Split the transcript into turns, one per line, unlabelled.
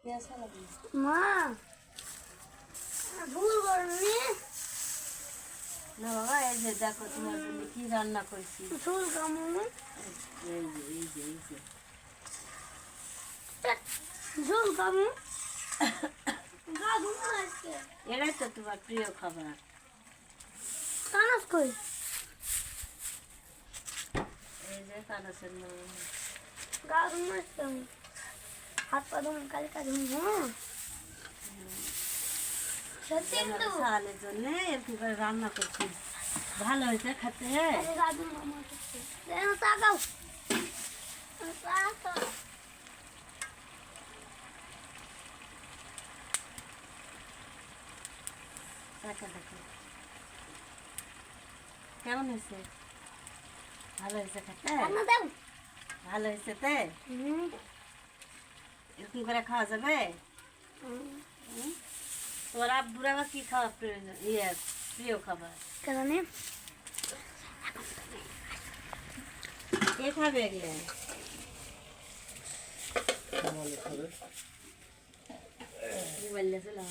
মা ভুল করনি
না বাবা, এই যে দেখো তোমার জন্য কি রান্না করেছি।
ঝোল কেমন
এই যে
ঝোল কেমন গা ঘুমো আজকে
এটাই তো তোমার প্রিয় খাবার।
কানাস কই
এই যে কানাসের মাছ।
গা ঘুমো আজকে হাত পা ধুম কালি কাজ হ্যাঁ সত্যি তো
সালের জন্য একটু করে রান্না করছি, ভালো হয়েছে খেতে।
গা ঘুমো আমার করতে তাকাও তাকাও
দেখা দেখো কেমন হয়েছে, ভালো হয়েছে খেতে,
রান্না দাও
ভালো হয়েছে তে এরকম করে খাওয়া যাবে। তোমার আব্বুর আবার কি খাওয়া প্রয়োজন, প্রিয় খাবার
কারণে
কে খাবে এগুলো? মোবাইল আছে না